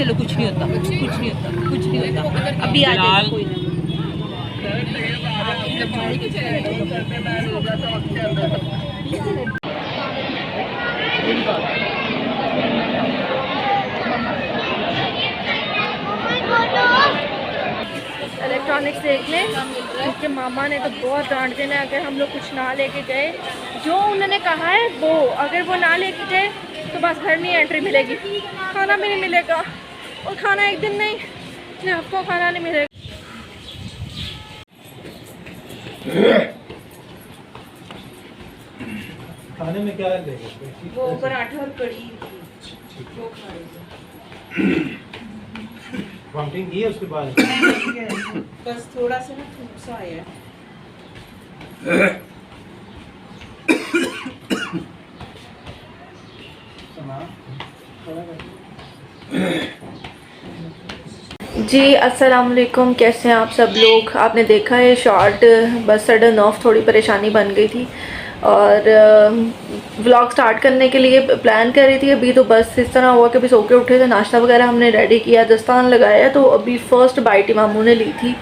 चलो कुछ नहीं होता, कुछ नहीं होता, कुछ नहीं होता, अभी आ जाएगा कोई ना। इलेक्ट्रॉनिक्स देखने, क्योंकि मामा ने तो बहुत डांट देना है अगर हम लोग कुछ ना लेके गए। जो उन्होंने कहा है वो, अगर वो ना लेके गए तो बस घर में एंट्री मिलेगी, खाना भी नहीं मिलेगा। और खाना एक दिन नहीं, हफ्तों खाना नहीं मिलेगा। खाने में क्या है? वो पराठा और कड़ी वो खा रही वॉमिटिंग की है उसके बाद? बस थोड़ा सा ना थूक सा आया है। जी अस्सलाम वालेकुम, कैसे हैं आप सब लोग। आपने देखा है शॉर्ट, बस सडन ऑफ थोड़ी परेशानी बन गई थी और व्लॉग स्टार्ट करने के लिए प्लान कर रही थी। अभी तो बस इस तरह हुआ कि अभी सो के उठे थे, नाश्ता वगैरह हमने रेडी किया, दस्तान लगाया, तो अभी फ़र्स्ट बाइट ही मामू ने ली थी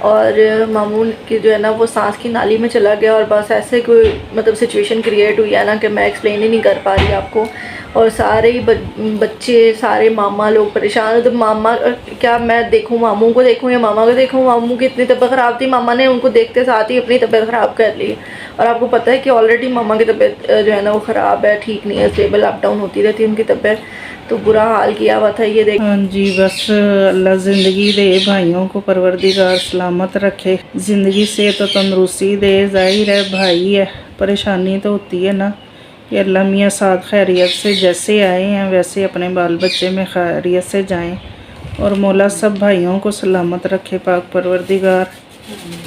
और मामू की जो है ना वो सांस की नाली में चला गया और बस ऐसे कोई मतलब सिचुएशन क्रिएट हुई है ना कि मैं एक्सप्लेन ही नहीं कर पा रही आपको। और सारे ही बच्चे, सारे मामा लोग परेशान। तो मामा क्या मैं देखूं, मामू को देखूं या मामा को देखूं? मामू की इतनी तबीयत ख़राब थी, मामा ने उनको देखते साथ ही अपनी तबीयत ख़राब कर ली। और आपको पता है कि ऑलरेडी मामा की तबीयत जो है ना वो ख़राब है, ठीक नहीं है, स्टेबल अप डाउन होती रहती है उनकी तबीयत। तो बुरा हाल किया हुआ था ये देख। हाँ जी, बस अल्लाह ज़िंदगी दे, भाइयों को परवरदिगार सलामत रखे, ज़िंदगी से तो तंदरुस्ती दे। ज़ाहिर है भाई है, परेशानी तो होती है ना। कि अल्लाह मियाँ साथ खैरियत से जैसे आए हैं वैसे अपने बाल बच्चे में खैरियत से जाएं और मौला सब भाइयों को सलामत रखे पाक परवरदिगार।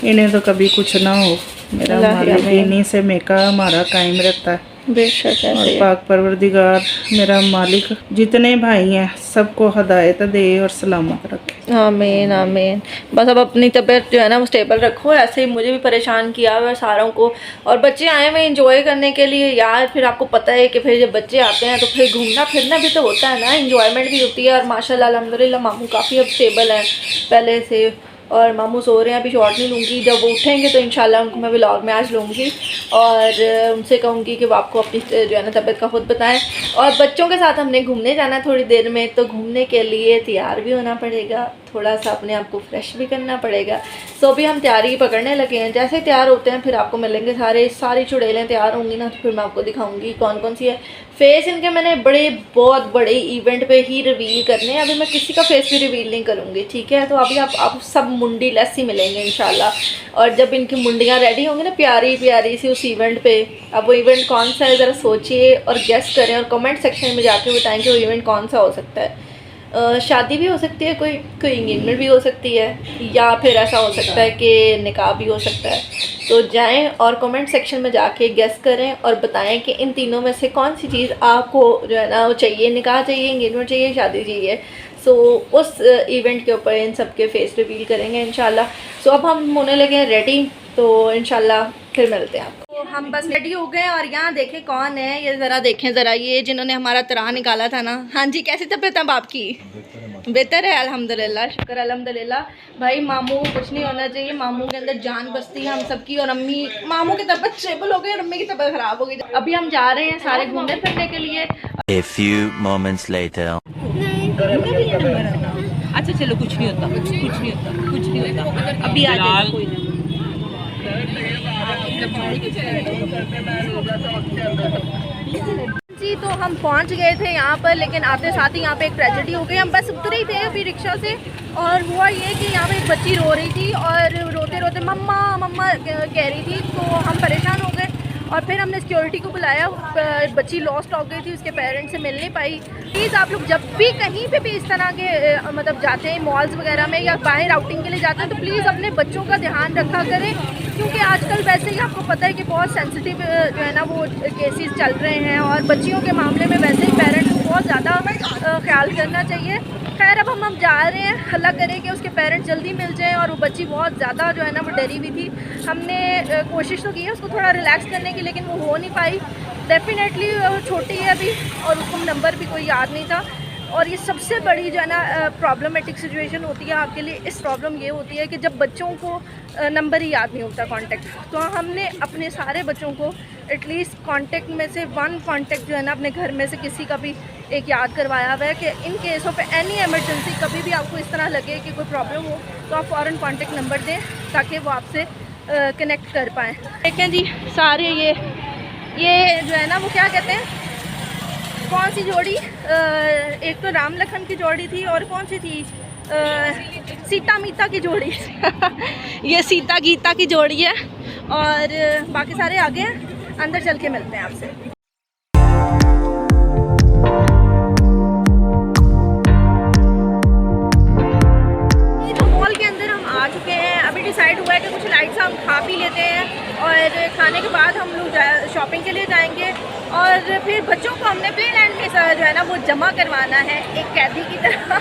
इन्हें तो कभी कुछ ना हो, मेरा मालिक इन्हीं से मेका हमारा कायम रहता है बेशक है। और पाक परवरदिगार मेरा मालिक जितने भाई हैं सबको हदायत दे और सलामत रखे। आमीन आमीन। बस अब अपनी तबीयत जो है ना वो स्टेबल रखो। ऐसे ही मुझे भी परेशान किया हुआ है सारों को। और बच्चे आए हुए इंजॉय करने के लिए यार, फिर आपको पता है कि फिर जब बच्चे आते हैं तो फिर घूमना फिरना भी तो होता है ना, इंजॉयमेंट भी होती है। और माशाल्लाह अल्हम्दुलिल्लाह मामू काफ़ी अब स्टेबल हैं पहले से। और मामू सो रहे हैं, अभी शॉर्ट नहीं लूँगी, जब वो उठेंगे तो इंशाल्लाह उनको मैं व्लॉग में आज लूँगी और उनसे कहूँगी कि वो आपको अपनी जो है ना तबीयत का खुद बताएं। और बच्चों के साथ हमने घूमने जाना है थोड़ी देर में, तो घूमने के लिए तैयार भी होना पड़ेगा, थोड़ा सा अपने आप को फ्रेश भी करना पड़ेगा। सो अभी हम तैयारी पकड़ने लगे हैं। जैसे तैयार होते हैं फिर आपको मिलेंगे, सारी चुड़ैलें तैयार होंगी ना, तो फिर मैं आपको दिखाऊंगी कौन कौन सी है। फेस इनके मैंने बहुत बड़े इवेंट पे ही रिवील करने हैं, अभी मैं किसी का फेस भी रिवील नहीं करूँगी, ठीक है। तो अभी आप सब मुंडी लेस ही मिलेंगे इंशाल्लाह। और जब इनकी मुंडियाँ रेडी होंगी ना प्यारी प्यारी सी उस इवेंट पे, अब वो इवेंट कौन सा है ज़रा सोचिए और गेस करें और कमेंट सेक्शन में जाके बताएं कि वो इवेंट कौन सा हो सकता है। शादी भी हो सकती है, कोई इंगेजमेंट भी हो सकती है, या फिर ऐसा हो सकता है कि निकाह भी हो सकता है। तो जाएं और कमेंट सेक्शन में जाके गेस करें और बताएं कि इन तीनों में से कौन सी चीज़ आपको जो है ना वो चाहिए, निकाह चाहिए, इंगेजमेंट चाहिए, शादी चाहिए। सो उस इवेंट के ऊपर इन सब के फेस रिवील करेंगे इंशाल्लाह। सो अब हम होने लगे हैं रेडी, तो इंशाल्लाह फिर मिलते हैं आपको। तो हम बस रेडी हो गए और यहाँ देखें कौन है, ये ज़रा देखें ज़रा, ये जिन्होंने हमारा तराह निकाला था ना। हाँ जी, कैसी तबीयत है बाप की? बेहतर है अल्हम्दुलिल्लाह, शुक्र अल्हम्दुलिल्लाह। भाई मामू को कुछ नहीं होना चाहिए, मामू के अंदर जान बसती है हम सबकी। और अम्मी, मामू की तबीयत स्टेबल हो गई और अम्मी की तबीयत ख़राब हो गई। अभी हम जा रहे हैं सारे घूमने फिरने के लिए। A few moments later. अच्छा चलो कुछ नहीं होता, कुछ नहीं होता, कुछ नहीं होता, अभी आ जाएगा कोई ना। जी तो हम पहुंच गए थे यहाँ पर, लेकिन आते साथ ही यहाँ पे एक ट्रेजेडी हो गई। हम बस उतरे ही थे अभी रिक्शा से और हुआ ये कि यहाँ पे एक बच्ची रो रही थी और रोते रोते मम्मा मम्मा कह रही थी, तो हम परेशान हो गए और फिर हमने सिक्योरिटी को बुलाया। बच्ची लॉस्ट हो गई थी, उसके पेरेंट्स से मिल नहीं पाई। प्लीज़ आप लोग जब भी कहीं पे भी इस तरह के मतलब जाते हैं मॉल्स वगैरह में या बाहर आउटिंग के लिए जाते हैं, तो प्लीज़ अपने बच्चों का ध्यान रखा करें, क्योंकि आजकल वैसे ही आपको पता है कि बहुत सेंसिटिव जो है ना वो केसेस चल रहे हैं। और बच्चियों के मामले में वैसे ही पेरेंट्स को बहुत ज़्यादा ख्याल करना चाहिए। खैर अब हम जा रहे हैं, अल्लाह करे कि उसके पेरेंट्स जल्दी मिल जाएं। और वो बच्ची बहुत ज़्यादा जो है ना वो डरी हुई थी। हमने कोशिश तो की है उसको थोड़ा रिलैक्स करने की, लेकिन वो हो नहीं पाई। डेफिनेटली वो छोटी है अभी और उसको नंबर भी कोई याद नहीं था। और ये सबसे बड़ी जो है ना प्रॉब्लमेटिक सिचुएशन होती है आपके लिए। इस प्रॉब्लम ये होती है कि जब बच्चों को नंबर ही याद नहीं होता कॉन्टेक्ट, तो हमने अपने सारे बच्चों को एटलीस्ट कॉन्टेक्ट में से 1 कॉन्टेक्ट जो है ना अपने घर में से किसी का भी एक याद करवाया हुआ है कि in case of any emergency कभी भी आपको इस तरह लगे कि कोई प्रॉब्लम हो तो आप फ़ौरन कॉन्टेक्ट नंबर दें ताकि वो आपसे कनेक्ट कर पाएँ। देखें जी सारे ये जो है ना वो क्या कहते हैं, कौन सी जोड़ी, एक तो राम लखन की जोड़ी थी और कौन सी थी, सीता मीता की जोड़ी ये सीता गीता की जोड़ी है और बाकी सारे आगे हैं। अंदर चल के मिलते हैं आपसे। मॉल के अंदर हम आ चुके हैं। अभी डिसाइड हुआ है कि कुछ लाइट्स हम खा पी लेते हैं और खाने के बाद हम लोग शॉपिंग के लिए जाएंगे और फिर बच्चों को हमने प्ले लैंड में जो है ना वो जमा करवाना है एक कैदी की तरह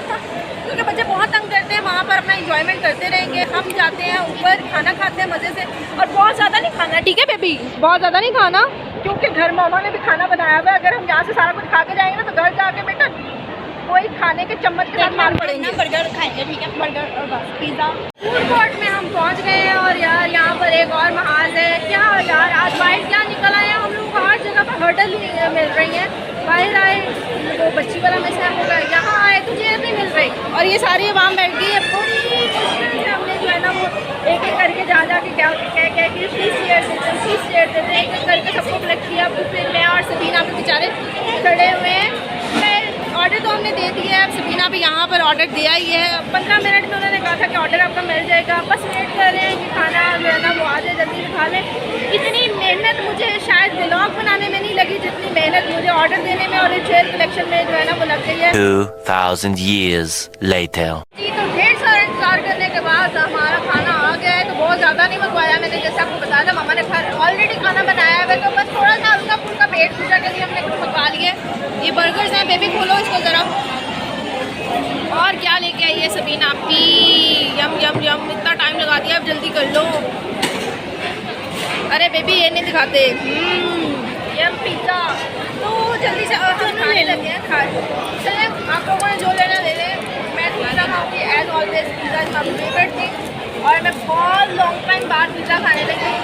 क्योंकि बच्चे बहुत तंग करते हैं, वहाँ पर अपना इंजॉयमेंट करते रहेंगे। हम जाते हैं ऊपर, खाना खाते हैं मज़े से और बहुत ज़्यादा नहीं खाना, ठीक है बेबी, बहुत ज़्यादा नहीं खाना क्योंकि घर मामा ने भी खाना बनाया हुआ है। अगर हम यहाँ से सारा कुछ खा के जाएंगे ना तो घर जाके बेटा कोई खाने के चम्मच के साथ मार पड़ेंगे। बर्गर खाएंगे, ठीक है, बर्गर और बस पिज़्ज़ा। फूड कोर्ट में हम पहुंच गए हैं और यार यहाँ पर एक और महाज है। क्या यार आज बाहर क्या निकल आए हैं हम लोग को, हर जगह पर हर्डल ही मिल रही हैं। बाहर आए वो बच्ची वाला में से होगा, यहाँ आए तो चेयर नहीं मिल रही और ये सारी आवाम बैठ गई है। बड़ी मुश्किल से हमने जो है ना वो एक एक करके जा के क्या कह के प्लीज़ चेयर देते हैं, प्लीज़ चेयर देते हैं, एक एक करके सबको कलेक्ट किया। फिर मैं और सबीना भी बेचारे खड़े हुए हैं। ऑर्डर तो हमने दे दिया है, अब सबीना भी यहाँ पर ऑर्डर दिया ही है। 15 मिनट में उन्होंने कहा था कि ऑर्डर आपका मिल जाएगा, बस वेट कर रहे हैं कि खाना जो है ना वो आ जाए, जल्दी से खा लें। इतनी मेहनत मुझे शायद व्लॉग बनाने में नहीं लगी जितनी मेहनत मुझे ऑर्डर देने में और चेयर कलेक्शन में जो है ना वो लग गई है। 2000 years later. जी तो ढेर सारा इंतजार करने के बाद हमारा खाना आ गया है। तो बहुत ज़्यादा नहीं मंगवाया मैंने, जैसे आपको बताया था मामा ने घर ऑलरेडी खाना बनाया है तो बस थोड़ा सा हल्का फुल्का पेट पूजा के लिए हमने कुछ मंगवा लिए। ये बर्गर्स हैं, बेबी खोलो इसको ज़रा। और क्या लेके आई है सबीना पी, यम यम यम, इतना टाइम लगा दिया, अब जल्दी कर लो। अरे बेबी ये नहीं दिखाते, यम पिज़्ज़ा। तो जल्दी से खाने लगे हैं, खा चले आप लोगों ने जो लेना ले लें। मैं पिज़्ज़ा खाऊँगी as always, pizza is my favourite thing और मैं बहुत लॉन्ग टाइम बाद पिज़्ज़ा खाने लगी।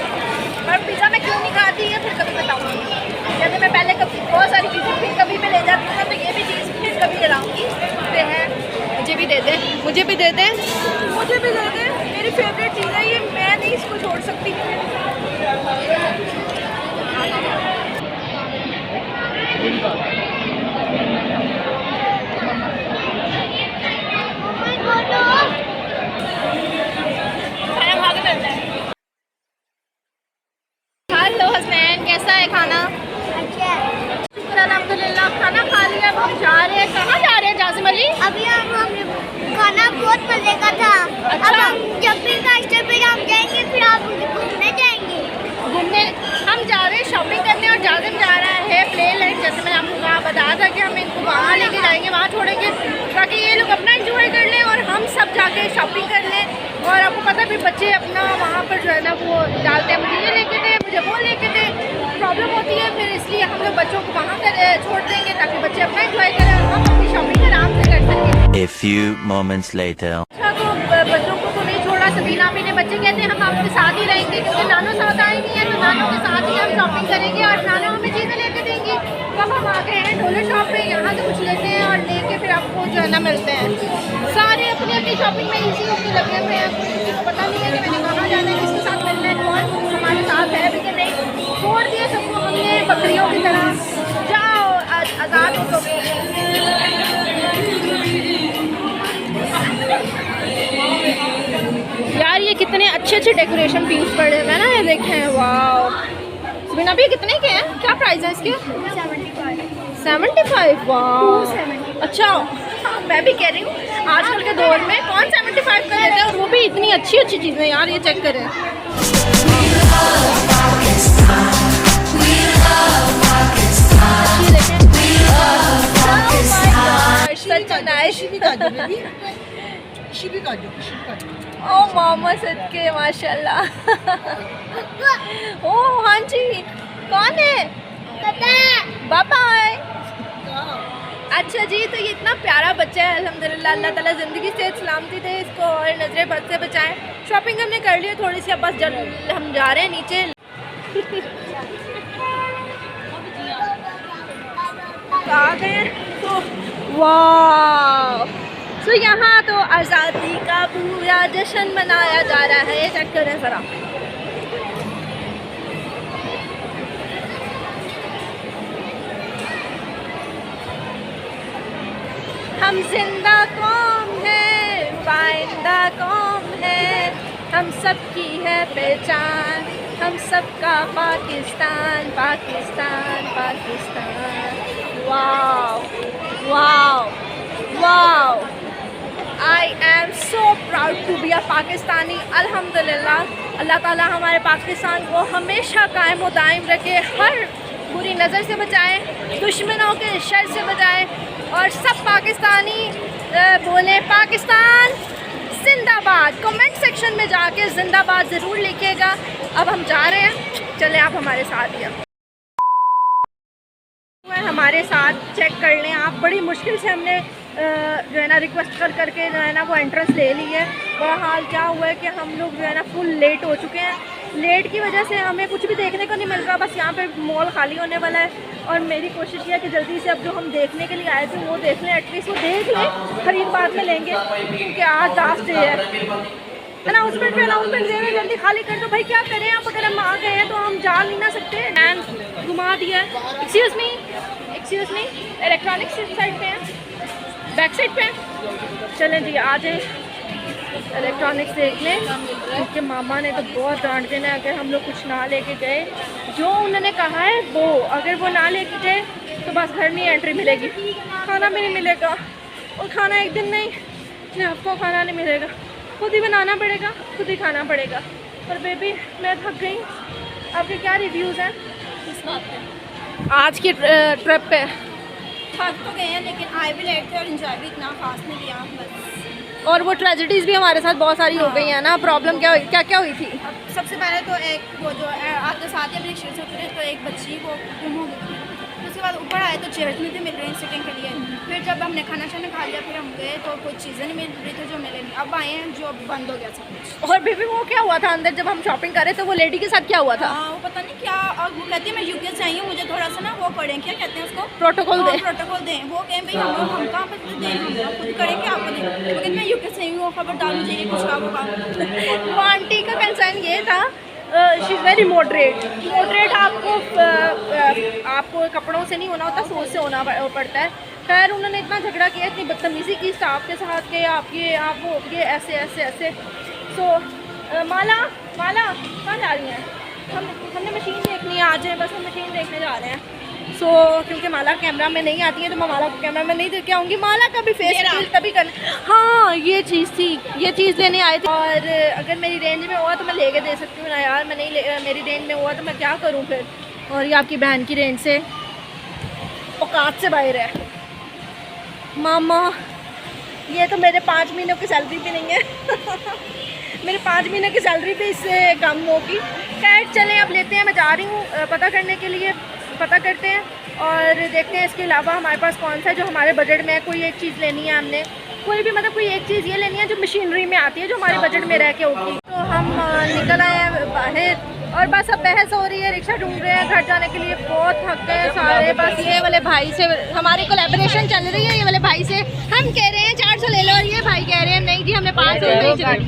और पिज़्ज़ा मैं क्यों नहीं खाती है फिर कभी बताऊँगी। जैसे मैं पहले कभी बहुत सारी चीज़ें फिर कभी मैं ले जाती हूँ तो ये भी चीज़ फिर कभी ले लाऊँगी। तो है मुझे भी दे दें, मुझे भी दे दें, मुझे भी दे दें, मेरी फेवरेट चीज़ है ये, मैं नहीं इसको छोड़ सकती। खाना खा के मिलता है। हेलो हसनैन, कैसा है खाना? शुक्र अल्हम्दुलिल्लाह, खाना खा लिया। अब हम जा रहे हैं, कहाँ जा रहे हैं जासिम अली? अभी हम खाना बहुत मजे का था। अच्छा। अब हम जब भी रास्ते पे हम जाएंगे फिर आप घूमने जाएंगे। घूमने हम जा रहे हैं शॉपिंग करने और जासिम जा रहा है प्ले लैंड। जैसे मैंने आपको कहा बताया था कि हम इनको वहाँ लेके जाएंगे, वहाँ छोड़ेंगे ताकि ये लोग अपना एंजॉय कर लें और हम सब जाके शॉपिंग कर लें। और आपको पता है फिर बच्चे अपना वहाँ पर जो है ना वो डालते हैं, मुझे ये लेके दे, मुझे वो लेके दे, प्रॉब्लम होती है। फिर इसलिए हम लोग बच्चों को वहाँ कर छोड़ देंगे ताकि बच्चे अपना एंजॉय करें और हम अपनी शॉपिंग आराम से कर सकें। A few moments later. अच्छा तो बच्चों को तो नहीं छोड़ा, सबीना भी ने। बच्चे कहते हैं हम आपके साथ ही रहेंगे क्योंकि नानो साथ आए नहीं है, तो नानों के साथ ही हम शॉपिंग करेंगे और नानो हमें चीज़ें लेके देंगी। कब हम आ गए हैं डोलर शॉप पे, यहाँ से कुछ लेते हैं और लेके फिर आपको जो है ना मिलते हैं। सारे अपनी अपनी शॉपिंग में इसी होकर लगे हुए हैं, किसी को पता नहीं है कि मैंने कहाँ जाना है, किसके साथ मिलना है, कौन हमारे साथ है भी कि नहीं। छोड़ दिया सबको हमने बकरियों की तरह, जाओ आज़ाद हो तो। यार ये कितने अच्छे अच्छे डेकोरेशन पीस पड़े हैं ना, ये देखें, वाह। सबीना भी कितने के हैं, क्या प्राइस है इसके? 75। वाह अच्छा, मैं भी कह रही हूँ आजकल के दौर में कौन 75 का लेता है और वो भी इतनी अच्छी अच्छी चीज़ें। यार ये चेक करें, ओ मामा सदके माशाल्लाह। ओ हाँ जी, कौन है? बाबा। अच्छा अच्छा जी, तो ये इतना प्यारा बच्चा है अल्हम्दुलिल्लाह, अल्लाह ताला ज़िंदगी से सलामती दे इसको और नजरे बद से बचाएं। शॉपिंग हमने कर ली है थोड़ी सी, अब बस हम जा रहे हैं नीचे। आ गए तो वाह, तो यहाँ तो आज़ादी का पूरा जश्न मनाया जा रहा है। ये चेक करें ज़रा, हम जिंदा कौम है, पाइंदा कौम है, हम सब की है पहचान, हम सबका Pakistan, Pakistan, Pakistan. Wow wow wow, I am so proud to be a Pakistani. अल्हम्दुलिल्लाह, अल्लाह ताला हमारे पाकिस्तान को हमेशा कायम व दायम रखे, हर बुरी नज़र से बचाए, दुश्मनों के शर से बचाए और सब पाकिस्तानी बोले पाकिस्तान जिंदाबाद। कमेंट सेक्शन में जाके जिंदाबाद ज़रूर लिखिएगा। अब हम जा रहे हैं, चलें आप हमारे साथ ही। हमारे साथ चेक कर लें आप। बड़ी मुश्किल से हमने जो है ना रिक्वेस्ट करके जो है ना वो एंट्रेंस ले ली है। बहरहाल क्या हुआ है कि हम लोग जो है ना फुल लेट हो चुके हैं। लेट की वजह से हमें कुछ भी देखने को नहीं मिल रहा, बस यहाँ पे मॉल खाली होने वाला है और मेरी कोशिश ये है कि जल्दी से अब जो हम देखने के लिए आए थे वो देख लें, एटलीस्ट वो देख लें, खरीद बाद में लेंगे क्योंकि आज लास्ट डे है। अनाउंसमेंट पे अनाउंसमेंट दे रहे, जल्दी खाली कर दो भाई। क्या करें, आप अगर हम आ गए हैं तो हम जा नहीं ना सकते। एंड घुमा दिया है। एक्सक्यूज़ मी, इलेक्ट्रॉनिक्स साइड पे है, बैक साइड पे है। चलें जी, आ जाए इलेक्ट्रॉनिक्स देख लें क्योंकि मामा ने तो बहुत डांट देना है अगर हम लोग कुछ ना लेके गए। जो उन्होंने कहा है वो, अगर वो ना लेके गए तो बस घर में एंट्री मिलेगी, खाना भी नहीं मिलेगा। और खाना एक दिन नहीं, आपको खाना नहीं मिलेगा, खुद ही बनाना पड़ेगा, खुद ही खाना पड़ेगा। पर बेबी मैं थक गई। आपके क्या रिव्यूज़ हैं इस बात पे, आज की ट्रिप पे? थक तो गए हैं लेकिन आए भी लेट थे और इन्जॉय भी इतना खास नहीं किया बस। और वो ट्रेजेडीज़ भी हमारे साथ बहुत सारी हो गई हैं ना। प्रॉब्लम क्या हुई थी? सबसे पहले तो एक वो जो आपके साथ ही अपने शिफ्ट से उतरे तो एक बच्ची वो गुम हो गई थी। उसके बाद ऊपर आए तो चेयर्स नहीं थे मिल रही सिटिंग के लिए। फिर जब हमने खाना शाना खा लिया फिर हम गए तो कुछ चीज़ें नहीं मिल रही थी जो मिले नहीं। अब आए हैं जो बंद हो गया सब कुछ। और बेबी वो क्या हुआ था अंदर जब हम शॉपिंग कर रहे थे, वो लेडी के साथ क्या हुआ था? हाँ वो पता नहीं क्या, और वो कहती है मैं यूके से आई हूँ, मुझे थोड़ा सा ना वो पढ़ें, क्या कहते हैं उसको, प्रोटोकॉल दें। प्रोटोकॉल दें। वो कहें भाई हम कहाँ पर दें, हम खुद करें क्या आपको दें। वो कहते मैं यूके से आई हूँ, खबरदार मुझे ये कुछ काम होगा। वो आंटी का कंसर्न ये था, शी इज़ वेरी मॉडरेट। आपको कपड़ों से नहीं होना होता, सोच से होना पड़ता है। खैर उन्होंने इतना झगड़ा किया, इतनी बदतमीज़ी की स्टाफ के साथ कि आप वो ये ऐसे ऐसे ऐसे। सो माला कहाँ जा रही हैं? हमने मशीन देखनी है, आ जाए बस, हम मशीन देखने जा रहे हैं। सो क्योंकि माला कैमरा में नहीं आती है तो मैं माला को कैमरा में नहीं देख के आऊँगी। माला का भी फेस रिवील तभी करना। हाँ ये चीज़ थी, ये चीज़ लेने आए थे। और अगर मेरी रेंज में हुआ तो मैं लेके दे सकती हूँ ना यार, मैं नहीं मेरी रेंज में हुआ तो मैं क्या करूँ फिर। और ये आपकी बहन की रेंज से औकात से बाहर है। मामा ये तो मेरे 5 महीनों की सैलरी भी नहीं है। मेरे 5 महीने की सैलरी भी इससे कम होगी। खैर चलें अब लेते हैं, मैं जा रही हूँ पता करने के लिए, पता करते हैं और देखते हैं इसके अलावा हमारे पास कौन सा है जो हमारे बजट में है। कोई एक चीज़ लेनी है हमने, कोई भी मतलब कोई एक चीज़ ये लेनी है जो मशीनरी में आती है, जो हमारे बजट में रह के होगी। तो हम निकल आए हैं बाहर और बस अब बहस हो रही है, रिक्शा ढूंढ रहे हैं घर जाने के लिए। बहुत थक गए सारे। बस ये वाले भाई से हमारी कोलैबोरेशन चल रही है। ये वाले भाई से हम कह रहे हैं 400 ले लो और ये भाई कह रहे हैं नहीं जी हमने 500 में ही चलानी।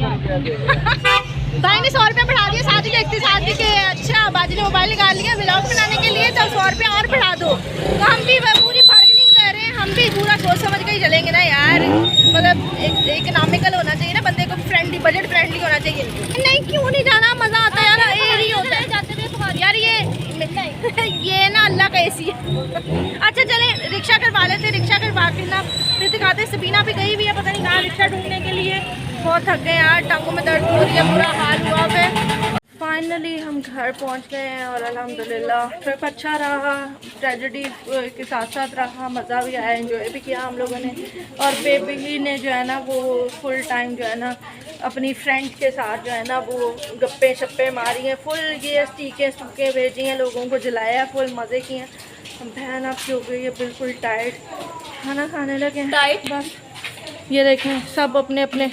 भाई ने 100 रुपये बढ़ा दिया साथ ही देखते साथ ही कि अच्छा बाजी ने मोबाइल निकाल लिया व्लॉग बनाने के लिए तो 100 रुपये और बढ़ा दो। तो हम भी पूरी बार्गेनिंग कर रहे हैं, हम भी पूरा सोच समझ के ही चलेंगे ना यार। मतलब इकोनॉमिकल होना चाहिए ना बंदे को, फ्रेंडली बजट फ्रेंडली होना चाहिए। नहीं क्यों नहीं जाना, मज़ा आता है यार। ये होता है यार ये ना अल्लाह का ऐसी है। अच्छा चलें रिक्शा करवा लेते, रिक्शा करवा के ना फिर दिखाते। सबीना भी गई हुई है पता नहीं कहाँ रिक्शा ढूंढने के लिए। बहुत थक गए यार, टांगों में दर्द हो रही है, बुरा हाल हुआ है। फाइनली हम घर पहुंच गए हैं और अल्हम्दुलिल्लाह ट्रिप अच्छा रहा, ट्रेजेडी के साथ साथ रहा, मज़ा भी आया, एंजॉय भी किया हम लोगों ने। और बेबी ने जो है ना वो फुल टाइम जो है ना अपनी फ्रेंड के साथ जो है ना वो गप्पे शप्पे मारी हैं, फुल ये स्टीके भेजी हैं, लोगों को जलाया, फुल मज़े किए हैं। बहन आपकी हो गई है बिल्कुल टायर्ड। खाना खाने लगे हैं। डाइट बस ये देखें सब अपने अपने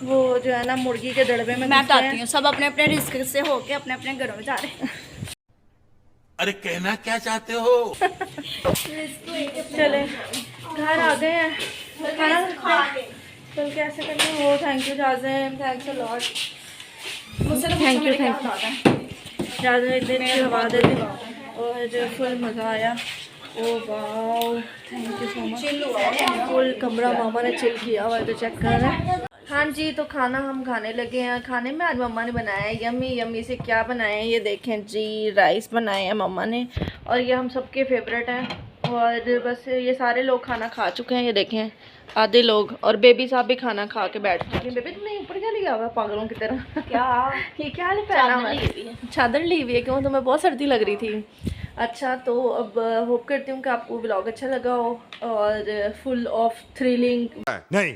वो जो है ना मुर्गी के दड़बे में मैं घुसे हैं। बताती हूँ, सब अपने अपने रिस्क से होके अपने अपने घरों में जा रहे हैं। अरे कहना क्या चाहते हो? चले घर आ गए हैं, खाना चल कैसे करना हो। थैंक यू जाजिम, थैंक्स अ लॉट। मुझसे थैंक यू जाजिम, इतनी अच्छी हवा दे दी और फुल मज़ा आया। Oh wow thank you so much. Full कमरा मामा ने चिल किया हुआ है, तो चेक कर रहे हैं। हाँ जी, तो खाना हम खाने लगे हैं। खाने में आज मम्मा ने बनाया है यम्मी यम्मी से क्या बनाए हैं ये देखें जी। राइस बनाए हैं मम्मा ने और ये हम सबके फेवरेट हैं। और बस ये सारे लोग खाना खा चुके हैं, ये देखें आधे लोग, और बेबी साहब भी खाना खा के बैठ चुके हैं। बेबी तुमने ऊपर क्या लिया हुआ है पागलों की तरह? क्या ये क्या पहना हुआ है? चादर ली हुई है, क्यों? तुम्हें बहुत सर्दी लग रही थी। अच्छा, तो अब होप करती हूँ कि आपको व्लॉग अच्छा लगा हो और फुल ऑफ थ्रिलिंग नहीं।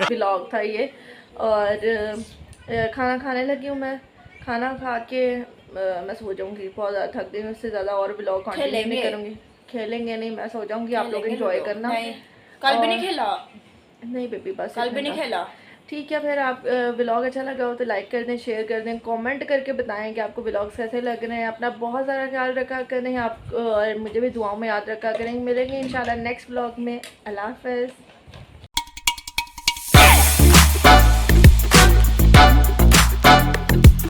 व्लॉग था ये। और खाना खाने लगी हूँ मैं। खाना खा के मैं सो जाऊँगी, बहुत ज़्यादा थक गई हूँ, उससे ज़्यादा और व्लॉग कंटिन्यू नहीं करूँगी। खेलेंगे नहीं, मैं सो जाऊँगी, आप लोग एंजॉय करना। कल भी नहीं खेला? नहीं बेबी बस कल भी नहीं खेला? ठीक है, फिर आप व्लॉग अच्छा लगा हो तो लाइक कर दें, शेयर कर दें, कमेंट करके बताएं कि आपको व्लॉग्स कैसे लग रहे हैं। अपना बहुत सारा ख्याल रखा करें आप और मुझे भी दुआओं में याद रखा करें। मिलेंगे इंशाल्लाह नेक्स्ट व्लॉग में। अल्लाह हाफ़िज़।